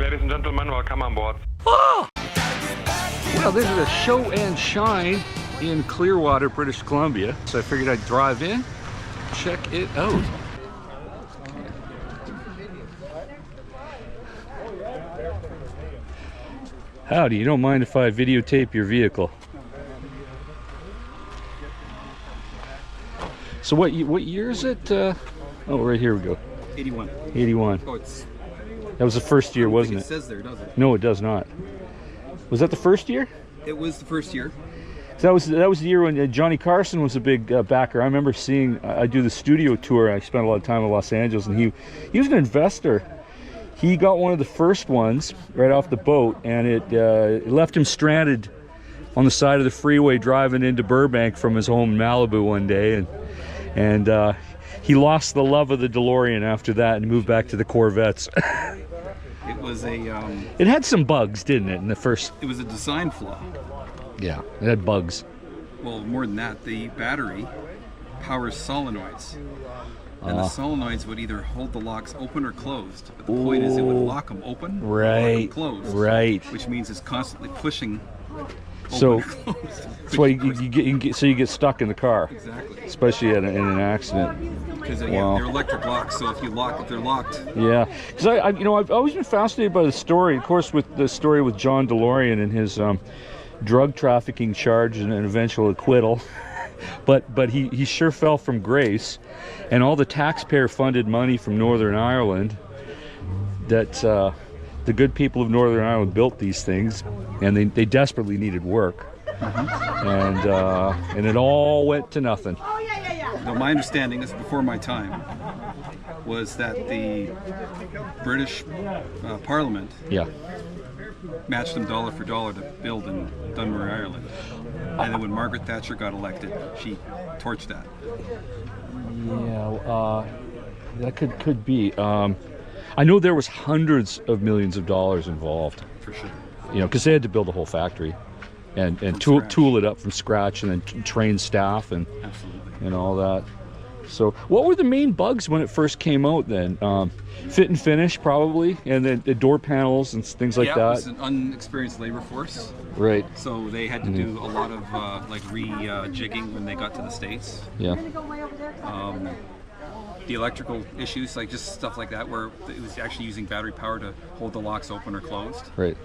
Ladies and gentlemen, welcome on board. Oh! Well, this is a show and shine in Clearwater, British Columbia. So I figured I'd drive in, check it out. Howdy, you don't mind if I videotape your vehicle? So what year is it? Oh, right here we go. 81. 81. Oh, it's... That was the first year, wasn't it? It says there, does it? No, it does not. Was that the first year? It was the first year. So that was the year when Johnny Carson was a big backer. I remember seeing, I do the studio tour. I spent a lot of time in Los Angeles, and he was an investor. He got one of the first ones right off the boat, and it left him stranded on the side of the freeway driving into Burbank from his home in Malibu one day, and he lost the love of the Delorean after that and moved back to the Corvettes. It was a... It had some bugs, didn't it, in the first... It was a design flaw. Yeah, it had bugs. Well, more than that, the battery powers solenoids. And the solenoids would either hold the locks open or closed. But the point is it would lock them open or lock them closed. Right. Which means it's constantly pushing so open or closed. That's why you get stuck in the car. Exactly. Especially in an accident. Because they're electric locks, so if they're locked. Yeah, because I've always been fascinated by the story. Of course, with the story with John Delorean and his drug trafficking charge and an eventual acquittal. But he sure fell from grace, and all the taxpayer-funded money from Northern Ireland that the good people of Northern Ireland built these things, and they desperately needed work, and it all went to nothing. Now, my understanding, this is before my time, was that the British Parliament matched them dollar for dollar to build in Dunmurry, Ireland. And then when Margaret Thatcher got elected, she torched that. Yeah, that could be. I know there was hundreds of millions of dollars involved. For sure. You know, because they had to build a whole factory and tool it up from scratch, and then train staff and all that. So what were the main bugs when it first came out then? Fit and finish probably, and then the door panels and things like that. Yeah, it was an unexperienced labor force. Right. So they had to do a lot of re-jigging when they got to the States. Yeah. The electrical issues, like just stuff like that, where it was actually using battery power to hold the locks open or closed. Right.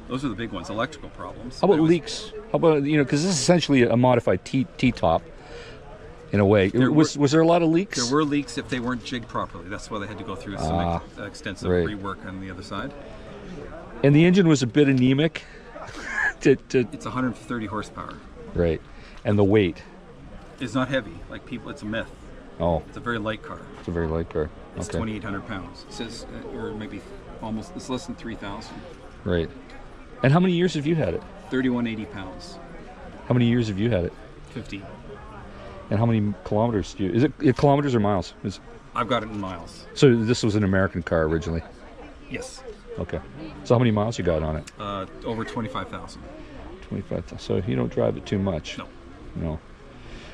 Those are the big ones, electrical problems. How about leaks? How about, because this is essentially a modified T-top in a way. Was there a lot of leaks? There were leaks if they weren't jigged properly. That's why they had to go through some extensive rework on the other side. And the engine was a bit anemic. It's 130 horsepower. Right. And the weight? It's not heavy. Like people, it's a myth. Oh. It's a very light car. It's a very light car. It's 2,800 pounds. It says, or maybe almost, it's less than 3,000. Right. And how many years have you had it? 3,180 pounds. How many years have you had it? 15. And how many kilometers do you... Is it kilometers or miles? I've got it in miles. So this was an American car originally? Yes. Okay. So how many miles you got on it? Over 25,000. 25,000. So you don't drive it too much? No. No.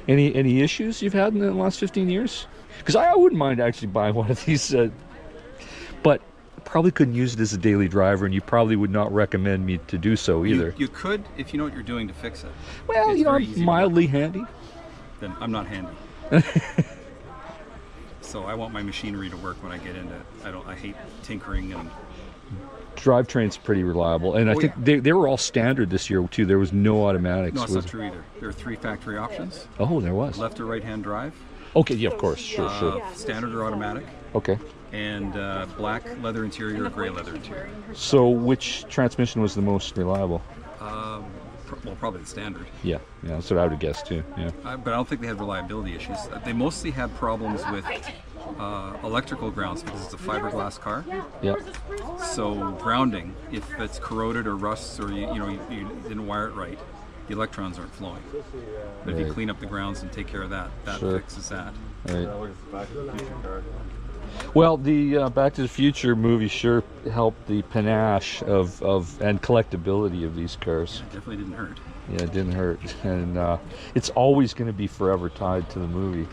Any issues you've had in the last 15 years? Because I wouldn't mind actually buying one of these, but probably couldn't use it as a daily driver, and you probably would not recommend me to do so either. You could if you know what you're doing to fix it. Well, I'm mildly handy. Then I'm not handy. So I want my machinery to work when I get into it. I hate tinkering and... Drivetrain's pretty reliable, and I think they were all standard this year too. There was no automatics. No, it's not true either. There are 3 factory options. Oh, there was. Left or right hand drive. Okay, yeah, of course, sure. Standard or automatic. Okay. And black leather interior or gray leather interior. So which transmission was the most reliable? Well, probably the standard. Yeah, that's what I would have guessed too. Yeah. But I don't think they had reliability issues. They mostly had problems with electrical grounds because it's a fiberglass car. Yeah. So grounding, if it's corroded or rusts or you didn't wire it right, the electrons aren't flowing. But if you clean up the grounds and take care of that, fixes that. Right. Well, the Back to the Future movie sure helped the panache and collectability of these cars. It definitely didn't hurt. Yeah, it didn't hurt, and it's always going to be forever tied to the movie.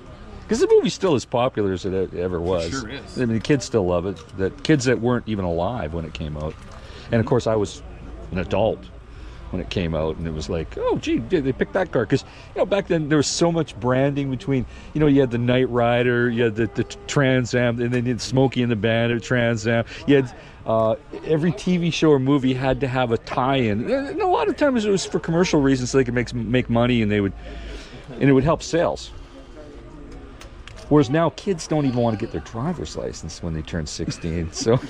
Because the movie's still as popular as it ever was. It sure is. I mean, the kids still love it. The kids that weren't even alive when it came out. And of course, I was an adult when it came out, and it was like, oh, gee, they picked that car. Because, you know, back then there was so much branding between, you know, you had the Knight Rider, you had the Trans Am, and then you had Smokey and the Bandit, Trans Am. You had every TV show or movie had to have a tie-in. And a lot of times it was for commercial reasons, so they could make money, and it would help sales. Whereas now kids don't even want to get their driver's license when they turn 16. So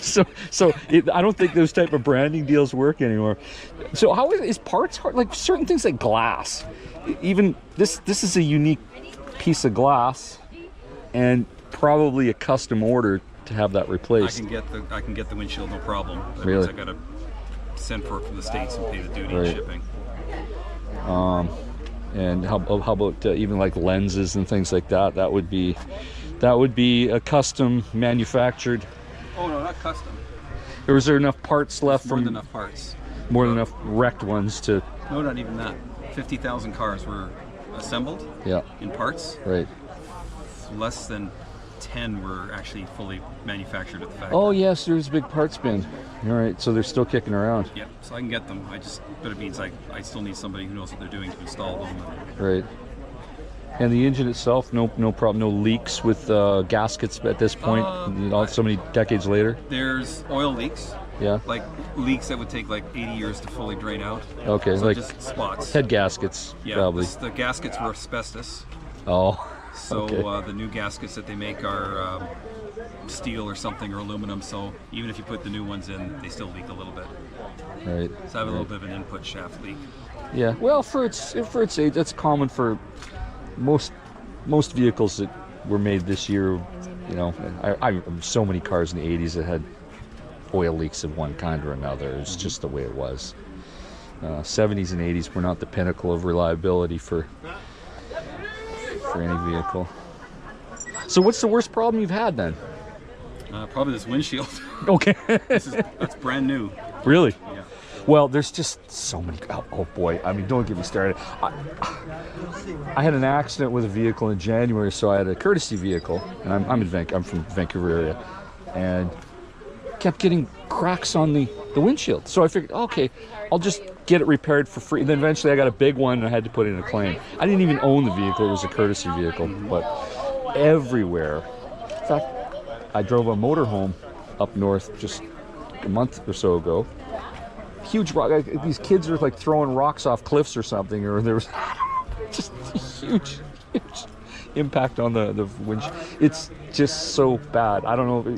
I don't think those type of branding deals work anymore. So how is parts hard? Like certain things like glass. Even this is a unique piece of glass, and probably a custom order to have that replaced. I can get the windshield, no problem. That Really? means I gotta send for it from the States and pay the duty Right. and shipping. And how about even like lenses and things like that? That would be a custom manufactured. Oh no, not custom. Or is there enough parts left More from than enough parts. more than enough wrecked ones to? No, not even that. 50,000 cars were assembled Yeah. in parts. Right. Less than 10 were actually fully manufactured at the factory. Oh yes, there's a big parts bin. All right, so they're still kicking around. Yeah, so I can get them. But it means I still need somebody who knows what they're doing to install them. Right. And the engine itself, no problem, no leaks with gaskets at this point. You know, so many decades later. There's oil leaks. Yeah. Like leaks that would take like 80 years to fully drain out. Okay, So like just spots. head gaskets, Yeah, probably. the gaskets were asbestos. Oh. So Okay. the new gaskets that they make are steel or something or aluminum. So even if you put the new ones in, they still leak a little bit. Right. So I have a little bit of an input shaft leak. Yeah. Well, for its age, that's common for most vehicles that were made this year. You know, I so many cars in the 80s that had oil leaks of one kind or another. It's just the way it was. 70s and 80s were not the pinnacle of reliability for any vehicle. So what's the worst problem you've had then? Probably this windshield. Okay. That's brand new. Really? Yeah. Well, there's just so many. Oh boy! I mean, don't get me started. I had an accident with a vehicle in January, so I had a courtesy vehicle, and I'm from Vancouver area, and kept getting cracks on the windshield. So I figured, okay, I'll just get it repaired for free. And then eventually I got a big one, and I had to put in a claim. I didn't even own the vehicle; it was a courtesy vehicle. But everywhere, in fact, I drove a motorhome up north just a month or so ago. Huge rock. These kids are like throwing rocks off cliffs or something, or there was just a huge impact on the windshield. It's just so bad. I don't know.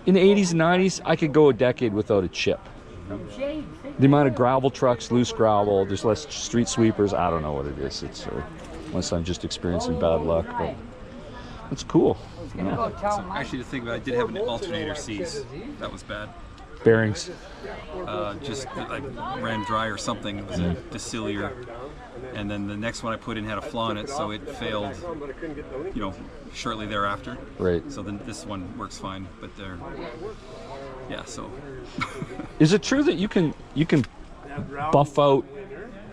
In the 80s and 90s, I could go a decade without a chip. The amount of gravel trucks, loose gravel, there's less street sweepers. I don't know what it is. It's unless I'm just experiencing bad luck, but it's cool. Yeah. So actually, to think about it, I did have an alternator seize. That was bad. Bearings. Just like ran dry or something. It was a distiller, and then the next one I put in had a flaw in it, so it failed. You know, shortly thereafter. Right. So then this one works fine, but yeah. So. Is it true that you can buff out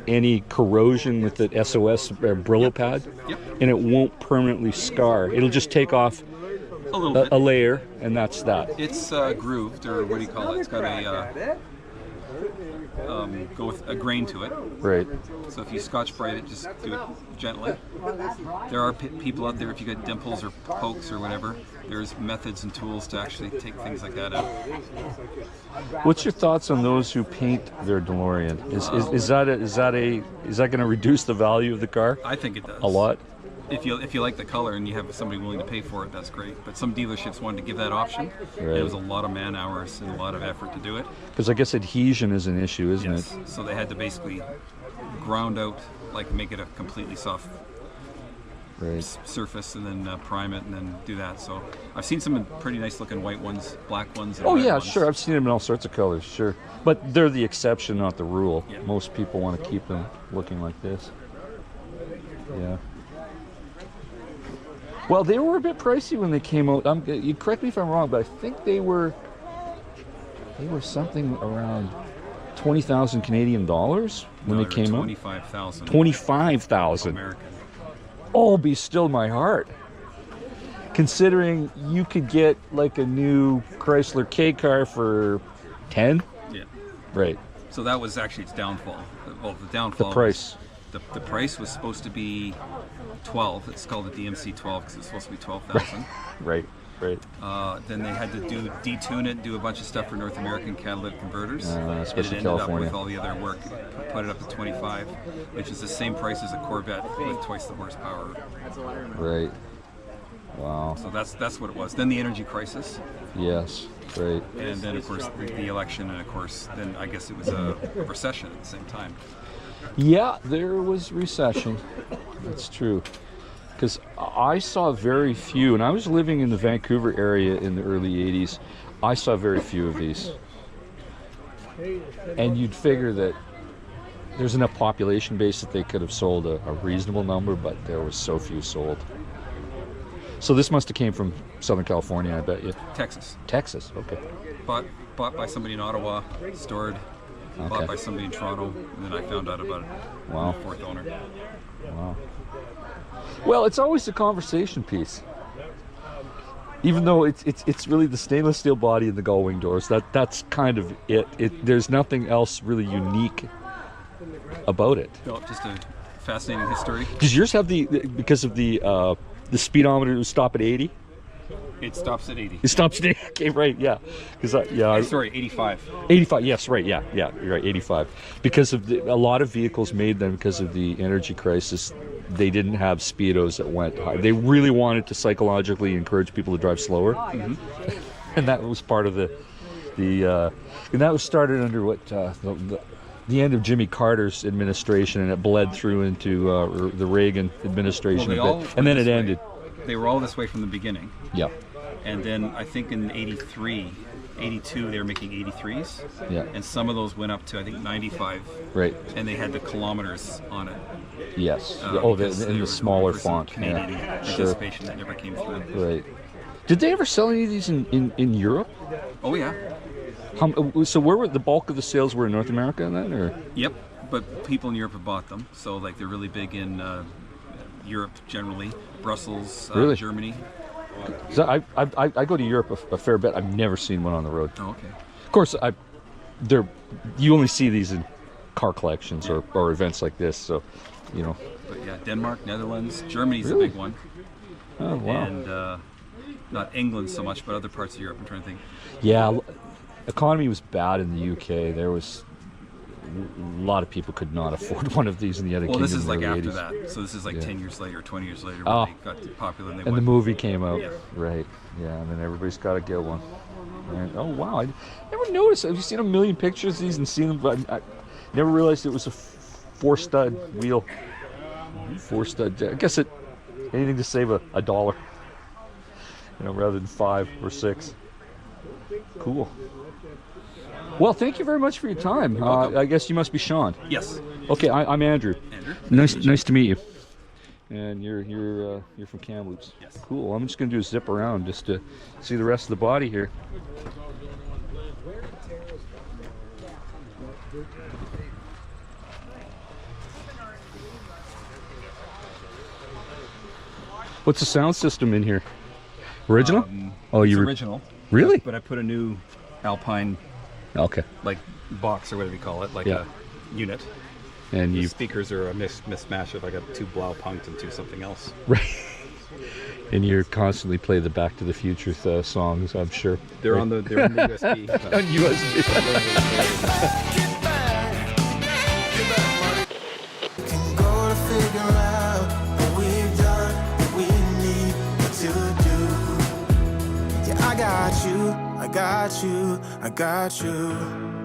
any corrosion with the SOS Brillo pad? Yep. And it won't permanently scar. It'll just take off A little bit. a layer, and that's that. It's grooved, or what do you call it? It's got a go with a grain to it. Right. So if you Scotch Brite it, just do it gently. There are people out there, if you get dimples or pokes or whatever, there's methods and tools to actually take things like that out. What's your thoughts on those who paint their DeLorean? Is that going to reduce the value of the car? I think it does. A lot. If you like the color and you have somebody willing to pay for it, that's great. But some dealerships wanted to give that option. Right. It was a lot of man hours and a lot of effort to do it. Because I guess adhesion is an issue, isn't Yes. it? So they had to basically ground out, like make it a completely soft Right. surface and then prime it and then do that. So I've seen some pretty nice looking white ones, black ones. And Oh red yeah, ones. sure. I've seen them in all sorts of colors, sure. But they're the exception, not the rule. Yeah. Most people want to keep them looking like this. Yeah. Well, they were a bit pricey when they came out. You correct me if I'm wrong, but I think they were something around 20,000 Canadian dollars when No, they came out. 25,000. 25,000. American. Oh, be still my heart. Considering you could get like a new Chrysler K car for 10? Yeah. Right. So that was actually its downfall. Well, the downfall. The price. The price was supposed to be 12. It's called the DMC-12 because it's supposed to be 12,000. Right. Then they had to detune it, do a bunch of stuff for North American catalytic converters. Especially it ended California. up with all the other work, put it up to 25, which is the same price as a Corvette with twice the horsepower. Right. Wow. So that's what it was. Then the energy crisis. Yes. Right. And then of course the election, and of course then I guess it was a recession at the same time. Yeah, there was recession. That's true. Because I saw very few, and I was living in the Vancouver area in the early 80s. I saw very few of these. And you'd figure that there's enough population base that they could have sold a reasonable number, but there was so few sold. So this must have came from Southern California, I bet you. Texas. Texas, okay. Bought by somebody in Ottawa, stored, bought by somebody in Toronto, and then I found out about it. Wow. Fourth owner. Wow. Well, it's always a conversation piece. Even though it's really the stainless steel body and the gull wing doors. That's kind of it. There's nothing else really unique about it. No, just a fascinating history. Does yours have because of the speedometer to stop at 80? It stops at 80. It stops at 80. Okay, right, yeah. Sorry, 85. 85, yes, right, yeah, you're right, 85. Because of a lot of vehicles made them because of the energy crisis. They didn't have speedos that went high. They really wanted to psychologically encourage people to drive slower, and that was part of and that was started under the end of Jimmy Carter's administration, and it bled through into the Reagan administration a bit, and then it ended. They were all this way from the beginning. Yeah. And then I think in 83, 82, they were making 83s. Yeah. And some of those went up to, I think, 95. Right. And they had the kilometers on it. Yes. Because in the smaller font. Canadian participation that never came through. Right. Did they ever sell any of these in Europe? Oh, yeah. So where were the bulk of the sales were in North America then, or? Yep. But people in Europe have bought them. So, like, they're really big in Europe generally. Brussels, really? Germany. So I go to Europe a fair bit. I've never seen one on the road. Oh, okay. Of course, you only see these in car collections or events like this. So, you know. But yeah, Denmark, Netherlands, Germany's really? a big one. Oh wow. And not England so much, but other parts of Europe. I'm trying to think. Yeah, economy was bad in the UK. There was a lot of people could not afford one of these in the other kingdom. Well, this is like after 80s. that. So this is like 10 years later, 20 years later, when they got popular. And the movie came out. Yeah. Right. Yeah, and then everybody's got to get one. And, oh, wow. I never noticed. Have you seen a million pictures of these and seen them? But I never realized it was a four-stud wheel. Four-stud. I guess anything to save a dollar, rather than 5 or 6. Cool. Well, thank you very much for your time. I guess you must be Sean. Yes. Okay, I'm Andrew. Andrew. Nice to meet you. And you're from Kamloops. Yes. Cool. I'm just gonna do a zip around just to see the rest of the body here. What's the sound system in here? Original? It's original. Really? But I put a new Alpine, like box or whatever you call it, like a unit. And the speakers are a mismatch of I got 2 Blaupunkt and 2 something else. Right. And you constantly play the Back to the Future songs, I'm sure. They're on the USB. On USB. I got you.